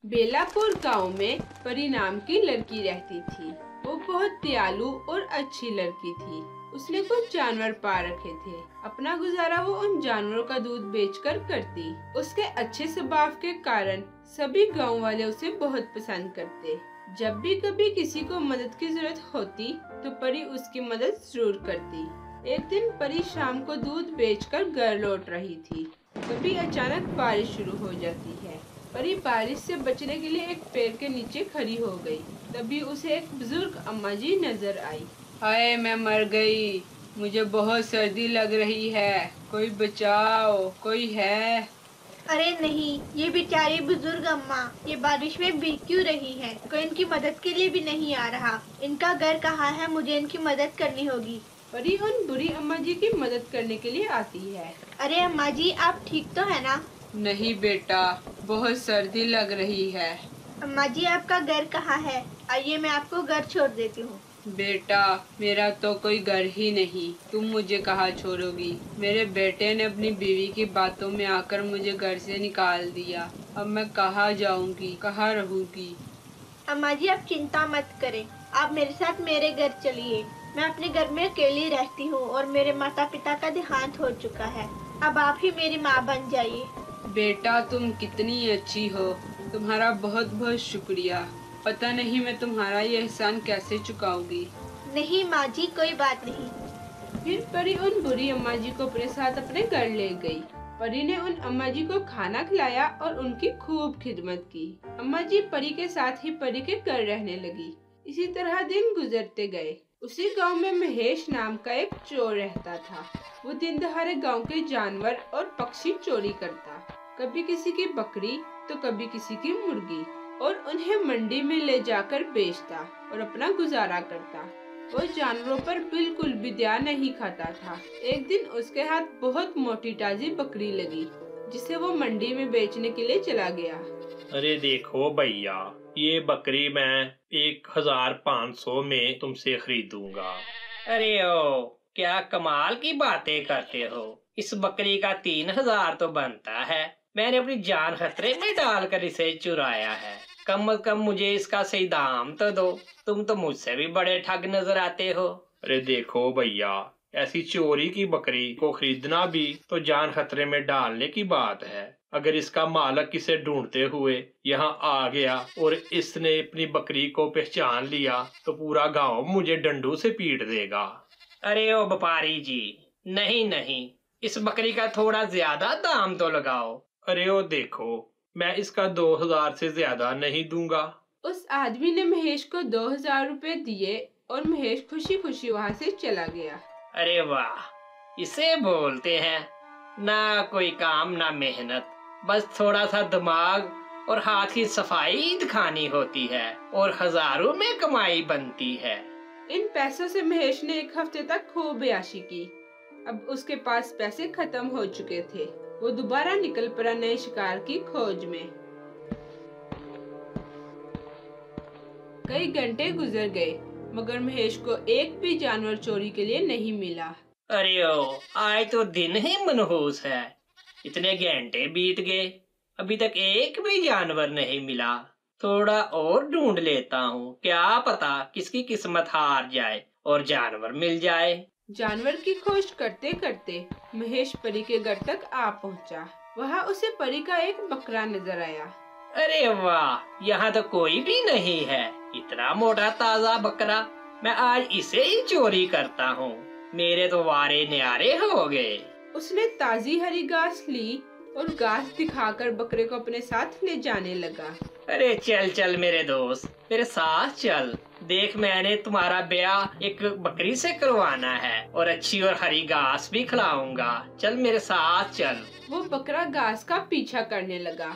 बेलापुर गांव में परी नाम की लड़की रहती थी। वो बहुत दयालु और अच्छी लड़की थी। उसने कुछ जानवर पा रखे थे। अपना गुजारा वो उन जानवरों का दूध बेचकर करती। उसके अच्छे स्वभाव के कारण सभी गांव वाले उसे बहुत पसंद करते। जब भी कभी किसी को मदद की जरूरत होती तो परी उसकी मदद जरूर करती। एक दिन परी शाम को दूध बेचकर घर लौट रही थी। तभी अचानक बारिश शुरू हो जाती है। परी बारिश से बचने के लिए एक पेड़ के नीचे खड़ी हो गई। तभी उसे एक बुजुर्ग अम्मा जी नजर आई। हाय, मैं मर गई, मुझे बहुत सर्दी लग रही है, कोई बचाओ, कोई है? अरे नहीं, ये बेचारी बुजुर्ग अम्मा ये बारिश में भीग क्यों रही है? कोई इनकी मदद के लिए भी नहीं आ रहा। इनका घर कहाँ है? मुझे इनकी मदद करनी होगी। परी उन बुरी अम्मा जी की मदद करने के लिए आती है। अरे अम्मा जी, आप ठीक तो है ना? नहीं बेटा, बहुत सर्दी लग रही है। अम्मा जी, आपका घर कहाँ है? आइए, मैं आपको घर छोड़ देती हूँ। बेटा, मेरा तो कोई घर ही नहीं, तुम मुझे कहाँ छोड़ोगी? मेरे बेटे ने अपनी बीवी की बातों में आकर मुझे घर से निकाल दिया। अब मैं कहाँ जाऊंगी, कहाँ रहूंगी? अम्मा जी, आप चिंता मत करें। आप मेरे साथ मेरे घर चलिए। मैं अपने घर में अकेली रहती हूँ और मेरे माता पिता का देहांत हो चुका है। अब आप ही मेरी माँ बन जाइए। बेटा, तुम कितनी अच्छी हो, तुम्हारा बहुत बहुत शुक्रिया। पता नहीं मैं तुम्हारा ये एहसान कैसे चुकाऊंगी। नहीं माँ जी, कोई बात नहीं। फिर परी उन बुरी अम्मा जी को अपने साथ अपने घर ले गई। परी ने उन अम्मा जी को खाना खिलाया और उनकी खूब खिदमत की। अम्मा जी परी के साथ ही परी के घर रहने लगी। इसी तरह दिन गुजरते गए। उसी गांव में महेश नाम का एक चोर रहता था। वो दिन दहाड़े गांव के जानवर और पक्षी चोरी करता। कभी किसी की बकरी तो कभी किसी की मुर्गी, और उन्हें मंडी में ले जाकर बेचता और अपना गुजारा करता। वो जानवरों पर बिल्कुल भी ध्यान नहीं खाता था। एक दिन उसके हाथ बहुत मोटी ताजी बकरी लगी, जिसे वो मंडी में बेचने के लिए चला गया। अरे देखो भैया, ये बकरी मैं 1500 में तुमसे खरीदूंगा। अरे ओ, क्या कमाल की बातें करते हो। इस बकरी का 3000 तो बनता है। मैंने अपनी जान खतरे में डालकर इसे चुराया है। कम से कम मुझे इसका सही दाम तो दो। तुम तो मुझसे भी बड़े ठग नजर आते हो। अरे देखो भैया, ऐसी चोरी की बकरी को खरीदना भी तो जान खतरे में डालने की बात है। अगर इसका मालक इसे ढूंढते हुए यहाँ आ गया और इसने अपनी बकरी को पहचान लिया तो पूरा गांव मुझे डंडू से पीट देगा। अरे ओ व्यापारी जी, नहीं नहीं, इस बकरी का थोड़ा ज्यादा दाम तो लगाओ। अरे ओ देखो, मैं इसका 2000 से ज्यादा नहीं दूंगा। उस आदमी ने महेश को 2000 रुपए दिए और महेश खुशी खुशी वहाँ से चला गया। अरे वाह, इसे बोलते हैं ना कोई काम ना मेहनत, बस थोड़ा सा दिमाग और हाथ की सफाई दिखानी होती है और हजारों में कमाई बनती है। इन पैसों से महेश ने एक हफ्ते तक खूब अय्याशी की। अब उसके पास पैसे खत्म हो चुके थे। वो दोबारा निकल पड़ा नए शिकार की खोज में। कई घंटे गुजर गए, मगर महेश को एक भी जानवर चोरी के लिए नहीं मिला। अरे ओ, आज तो दिन ही मनहूस है। इतने घंटे बीत गए, अभी तक एक भी जानवर नहीं मिला। थोड़ा और ढूंढ लेता हूँ, क्या पता किसकी किस्मत हार जाए और जानवर मिल जाए। जानवर की खोज करते करते महेश परी के घर तक आ पहुंचा। वहाँ उसे परी का एक बकरा नजर आया। अरे वाह, यहाँ तो कोई भी नहीं है। इतना मोटा ताजा बकरा, मैं आज इसे ही चोरी करता हूँ। मेरे तो वारे न्यारे हो गए। उसने ताजी हरी घास ली और घास दिखाकर बकरे को अपने साथ ले जाने लगा। अरे चल चल मेरे दोस्त, मेरे साथ चल। देख, मैंने तुम्हारा ब्याह एक बकरी से करवाना है और अच्छी और हरी घास भी खिलाऊंगा। चल मेरे साथ चल। वो बकरा घास का पीछा करने लगा।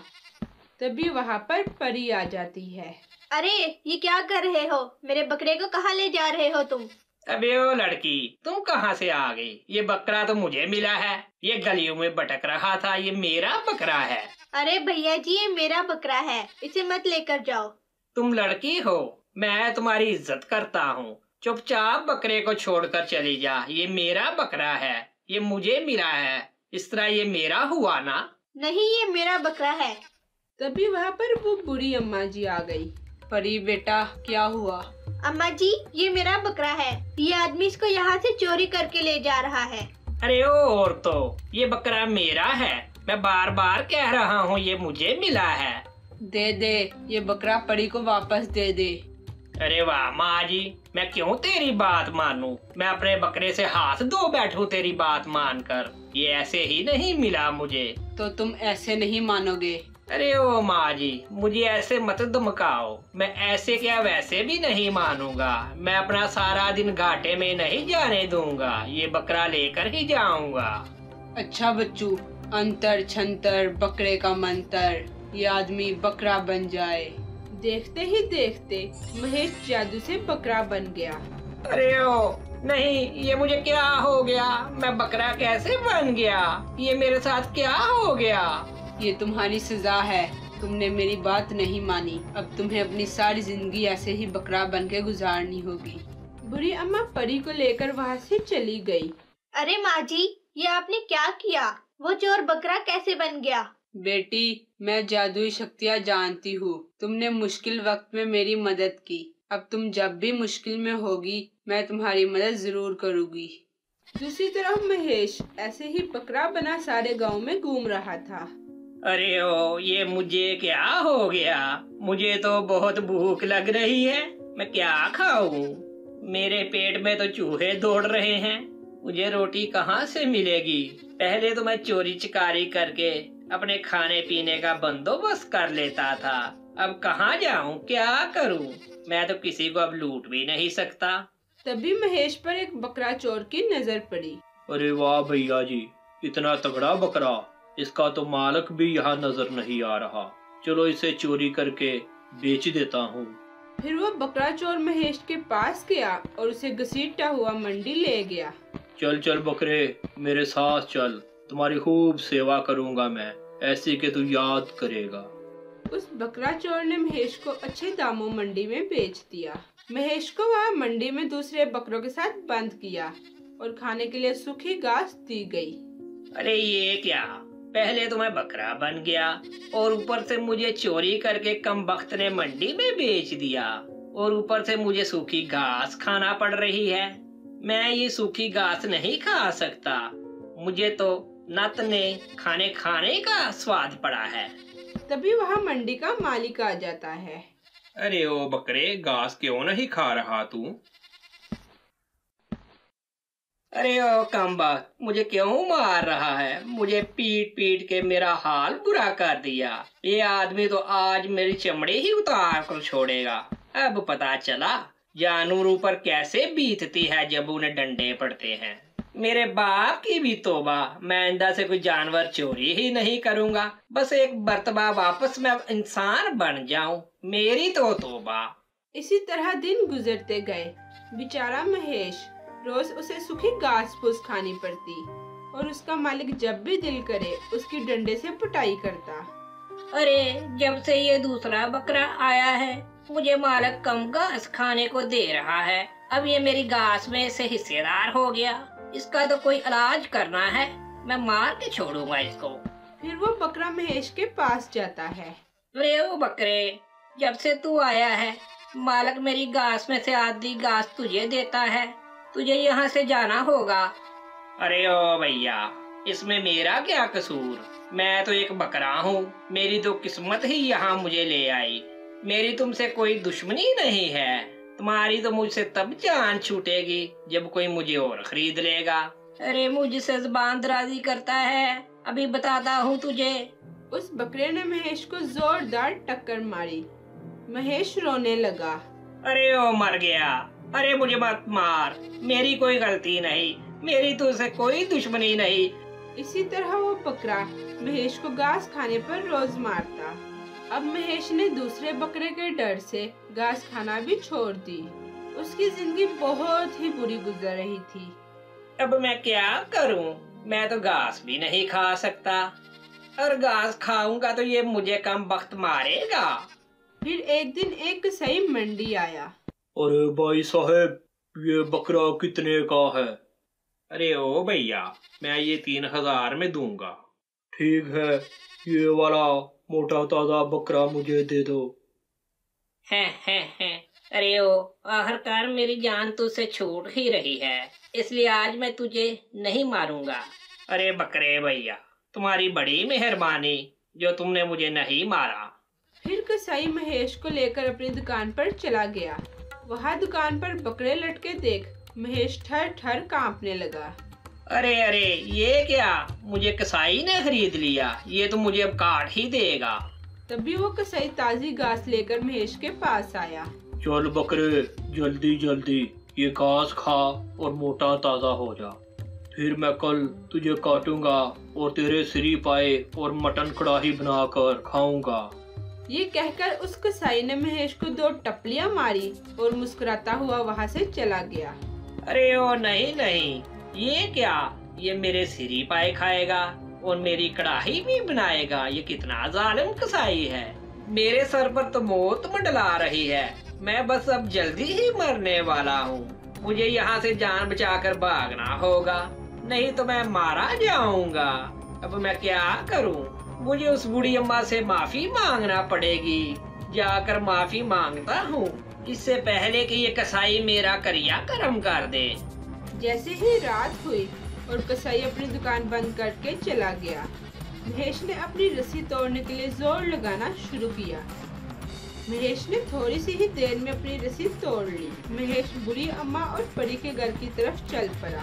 तभी वहाँ पर परी आ जाती है। अरे, ये क्या कर रहे हो? मेरे बकरे को कहाँ ले जा रहे हो तुम? अबे ओ लड़की, तुम कहाँ से आ गई? ये बकरा तो मुझे मिला है। ये गलियों में भटक रहा था, ये मेरा बकरा है। अरे भैया जी, ये मेरा बकरा है, इसे मत लेकर जाओ। तुम लड़की हो, मैं तुम्हारी इज्जत करता हूँ। चुपचाप बकरे को छोड़कर चली जा। ये मेरा बकरा है, ये मुझे मिला है। इस तरह ये मेरा हुआ ना? नहीं, ये मेरा बकरा है। तभी वहाँ पर वो बुरी अम्मा जी आ गई। परी बेटा, क्या हुआ? अम्मा जी, ये मेरा बकरा है। ये आदमी इसको यहाँ से चोरी करके ले जा रहा है। अरे ओ औरतों, ये बकरा मेरा है। मैं बार बार कह रहा हूँ ये मुझे मिला है। दे दे, ये बकरा परी को वापस दे दे। अरे वाह माँ जी, मैं क्यों तेरी बात मानूं? मैं अपने बकरे से हाथ धो बैठूं तेरी बात मानकर। ये ऐसे ही नहीं मिला मुझे। तो तुम ऐसे नहीं मानोगे? अरे ओ माँ जी, मुझे ऐसे मत धमकाओ। मैं ऐसे क्या वैसे भी नहीं मानूंगा। मैं अपना सारा दिन घाटे में नहीं जाने दूंगा। ये बकरा लेकर ही जाऊंगा। अच्छा बच्चू, अंतर छंतर बकरे का मंतर, ये आदमी बकरा बन जाए। देखते ही देखते महेश जादू से बकरा बन गया। अरे ओ नहीं, ये मुझे क्या हो गया? मैं बकरा कैसे बन गया? ये मेरे साथ क्या हो गया? ये तुम्हारी सजा है। तुमने मेरी बात नहीं मानी। अब तुम्हें अपनी सारी जिंदगी ऐसे ही बकरा बन के गुजारनी होगी। बुरी अम्मा परी को लेकर वहाँ से चली गई। अरे माँ जी, ये आपने क्या किया? वो चोर बकरा कैसे बन गया? बेटी, मैं जादुई शक्तियाँ जानती हूँ। तुमने मुश्किल वक्त में मेरी मदद की। अब तुम जब भी मुश्किल में होगी, मैं तुम्हारी मदद जरूर करूँगी। दूसरी तरफ महेश ऐसे ही बकरा बना सारे गांव में घूम रहा था। अरे ओ, ये मुझे क्या हो गया? मुझे तो बहुत भूख लग रही है। मैं क्या खाऊं? मेरे पेट में तो चूहे दौड़ रहे हैं। मुझे रोटी कहाँ से मिलेगी? पहले तो मैं चोरी चिकारी करके अपने खाने पीने का बंदोबस्त कर लेता था। अब कहाँ जाऊं, क्या करूं? मैं तो किसी को अब लूट भी नहीं सकता। तभी महेश पर एक बकरा चोर की नजर पड़ी। अरे वाह भैया जी, इतना तगड़ा बकरा। इसका तो मालिक भी यहाँ नजर नहीं आ रहा। चलो इसे चोरी करके बेच देता हूँ। फिर वो बकरा चोर महेश के पास गया और उसे घसीटता हुआ मंडी ले गया। चल चल बकरे, मेरे साथ चल। तुम्हारी खूब सेवा करूँगा मैं, ऐसी के तू याद करेगा। उस बकरा चोर ने महेश को अच्छे दामों मंडी में बेच दिया। महेश को वहाँ मंडी में दूसरे बकरों के साथ बंद किया और खाने के लिए सूखी घास दी गई। अरे ये क्या? पहले तो मैं बकरा बन गया और ऊपर से मुझे चोरी करके कमबख्त ने मंडी में बेच दिया और ऊपर से मुझे सूखी घास खाना पड़ रही है। मैं ये सूखी घास नहीं खा सकता। मुझे तो नत ने खाने का स्वाद पड़ा है। तभी वहाँ मंडी का मालिक आ जाता है। अरे ओ बकरे, घास क्यों नहीं खा रहा तू? अरे ओ कमबख्त, मुझे क्यों मार रहा है? मुझे पीट पीट के मेरा हाल बुरा कर दिया। ये आदमी तो आज मेरी चमड़ी ही उतार कर छोड़ेगा। अब पता चला जानवरों पर कैसे बीतती है जब उन्हें डंडे पड़ते हैं। मेरे बाप की भी तौबा, मैं आइंदा से कोई जानवर चोरी ही नहीं करूंगा। बस एक मर्तबा वापस मैं इंसान बन जाऊं, मेरी तो तौबा। इसी तरह दिन गुजरते गए। बेचारा महेश, रोज उसे सूखी घास फूस खानी पड़ती और उसका मालिक जब भी दिल करे उसकी डंडे से पिटाई करता। अरे जब से ये दूसरा बकरा आया है, मुझे मालिक कम घास खाने को दे रहा है। अब ये मेरी घास में से हिस्सेदार हो गया। इसका तो कोई इलाज करना है। मैं मार के छोड़ूंगा इसको। फिर वो बकरा महेश के पास जाता है। अरे ओ बकरे, जब से तू आया है, मालिक मेरी घास में से आधी घास तुझे देता है। तुझे यहाँ से जाना होगा। अरे ओ भैया, इसमें मेरा क्या कसूर? मैं तो एक बकरा हूँ। मेरी तो किस्मत ही यहाँ मुझे ले आई। मेरी तुमसे कोई दुश्मनी नहीं है। तुम्हारी तो मुझसे तब जान छूटेगी जब कोई मुझे और खरीद लेगा। अरे मुझसे ज़बान दराजी करता है, अभी बताता हूँ तुझे। उस बकरे ने महेश को जोरदार टक्कर मारी। महेश रोने लगा। अरे ओ मर गया। अरे मुझे मत मार, मेरी कोई गलती नहीं। मेरी तुझसे कोई दुश्मनी नहीं। इसी तरह वो बकरा महेश को घास खाने पर रोज मारता। अब महेश ने दूसरे बकरे के डर से घास खाना भी छोड़ दी। उसकी जिंदगी बहुत ही बुरी गुजर रही थी। अब मैं क्या करूं? मैं तो घास भी नहीं खा सकता और घास खाऊंगा तो ये मुझे कमबख्त मारेगा। फिर एक दिन एक कसाई मंडी आया। अरे भाई साहब, ये बकरा कितने का है? अरे ओ भैया, मैं ये 3000 में दूंगा। ठीक है, ये वाला मोटा ताजा बकरा मुझे दे दो। है। अरे ओ, आखिरकार मेरी जान तुझसे छूट ही रही है, इसलिए आज मैं तुझे नहीं मारूंगा। अरे बकरे भैया, तुम्हारी बड़ी मेहरबानी जो तुमने मुझे नहीं मारा। फिर कसाई महेश को लेकर अपनी दुकान पर चला गया। वहाँ दुकान पर बकरे लटके देख महेश ठर ठर कांपने लगा। अरे ये क्या, मुझे कसाई ने खरीद लिया, ये तो मुझे अब काट ही देगा। तभी वो कसाई ताजी घास लेकर महेश के पास आया। चल बकरे, जल्दी जल्दी ये घास खा और मोटा ताजा हो जा, फिर मैं कल तुझे काटूंगा और तेरे सिरी पाए और मटन कढ़ाई बनाकर खाऊंगा। ये कहकर उस कसाई ने महेश को 2 टपलियां मारी और मुस्कुराता हुआ वहाँ से चला गया। अरे ओ नहीं, ये क्या, ये मेरे सिरी पाए खाएगा और मेरी कढ़ाई भी बनाएगा। ये कितना जालिम कसाई है। मेरे सर पर तो मौत मंडला रही है, मैं बस अब जल्दी ही मरने वाला हूँ। मुझे यहाँ से जान बचाकर भागना होगा, नहीं तो मैं मारा जाऊंगा। अब मैं क्या करूँ? मुझे उस बूढ़ी अम्मा से माफी मांगना पड़ेगी। जाकर माफी मांगता हूँ, इससे पहले कि ये कसाई मेरा करिया कर्म कर दे। जैसे ही रात हुई और कसाई अपनी दुकान बंद करके चला गया, महेश ने अपनी रस्सी तोड़ने के लिए जोर लगाना शुरू किया। महेश ने थोड़ी सी ही देर में अपनी रस्सी तोड़ ली। महेश बुढ़ी अम्मा और परी के घर की तरफ चल पड़ा।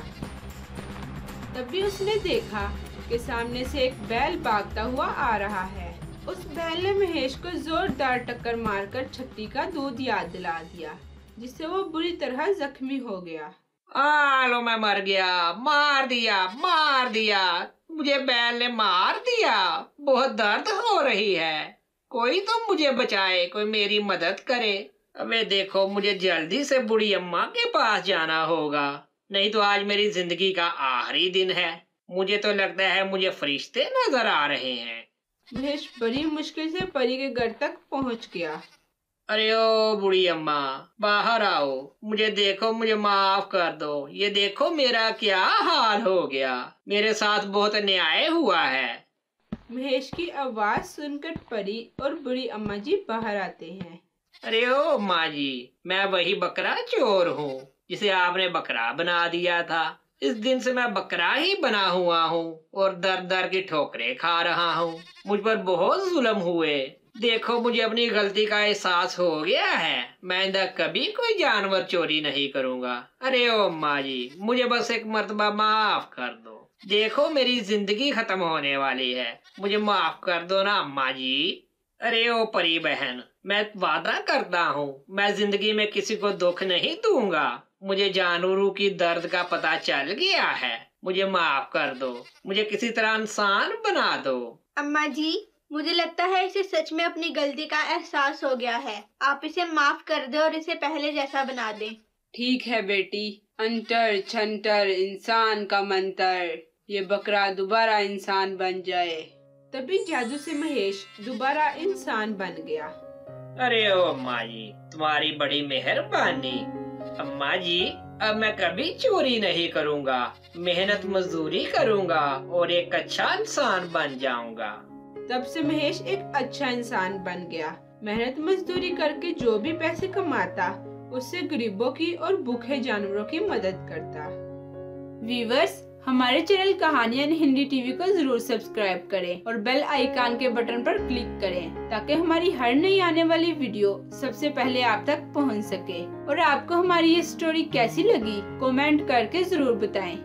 तभी उसने देखा कि सामने से एक बैल भागता हुआ आ रहा है। उस बैल ने महेश को जोरदार टक्कर मारकर छट्टी का दूध याद दिला दिया, जिससे वो बुरी तरह जख्मी हो गया। लो मैं मर गया, मार दिया, मुझे बैल ने मार दिया, बहुत दर्द हो रही है, कोई तो मुझे बचाए, कोई मेरी मदद करे। अबे देखो, मुझे जल्दी से बुढ़ी अम्मा के पास जाना होगा, नहीं तो आज मेरी जिंदगी का आखिरी दिन है। मुझे तो लगता है मुझे फरिश्ते नजर आ रहे हैं। महेश बड़ी मुश्किल से परी के घर तक पहुंच गया। अरे ओ बुढ़ी अम्मा, बाहर आओ, मुझे देखो, मुझे माफ कर दो। ये देखो मेरा क्या हाल हो गया, मेरे साथ बहुत अन्याय हुआ है। महेश की आवाज सुनकर परी और बुढ़ी अम्मा जी बाहर आते हैं। अरे ओ माँ जी, मैं वही बकरा चोर हूँ जिसे आपने बकरा बना दिया था। इस दिन से मैं बकरा ही बना हुआ हूँ और दर दर की ठोकरें खा रहा हूँ। मुझ पर बहुत जुल्म हुए। देखो, मुझे अपनी गलती का एहसास हो गया है। मैं इधर कभी कोई जानवर चोरी नहीं करूँगा। अरे ओ माँ जी, मुझे बस एक मर्तबा माफ कर दो। देखो, मेरी जिंदगी खत्म होने वाली है, मुझे माफ कर दो ना अम्मा जी। अरे ओ परी बहन, मैं वादा करता हूँ मैं जिंदगी में किसी को दुख नहीं दूंगा। मुझे जानवरों की दर्द का पता चल गया है, मुझे माफ कर दो, मुझे किसी तरह इंसान बना दो। अम्मा जी, मुझे लगता है इसे सच में अपनी गलती का एहसास हो गया है। आप इसे माफ कर दे और इसे पहले जैसा बना दें। ठीक है बेटी, अंतर छंटर इंसान का मंतर, ये बकरा दोबारा इंसान बन जाए। तभी जादू से महेश दोबारा इंसान बन गया। अरे ओ अम्मा जी, तुम्हारी बड़ी मेहरबानी। अम्मा जी, अब मैं कभी चोरी नहीं करूँगा, मेहनत मजदूरी करूँगा और एक अच्छा इंसान बन जाऊँगा। तब से महेश एक अच्छा इंसान बन गया। मेहनत मजदूरी करके जो भी पैसे कमाता, उससे गरीबों की और भूखे जानवरों की मदद करता। व्यूअर्स, हमारे चैनल कहानियां इन हिंदी टीवी को जरूर सब्सक्राइब करें और बेल आइकन के बटन पर क्लिक करें, ताकि हमारी हर नई आने वाली वीडियो सबसे पहले आप तक पहुंच सके। और आपको हमारी ये स्टोरी कैसी लगी, कमेंट करके जरूर बताएं।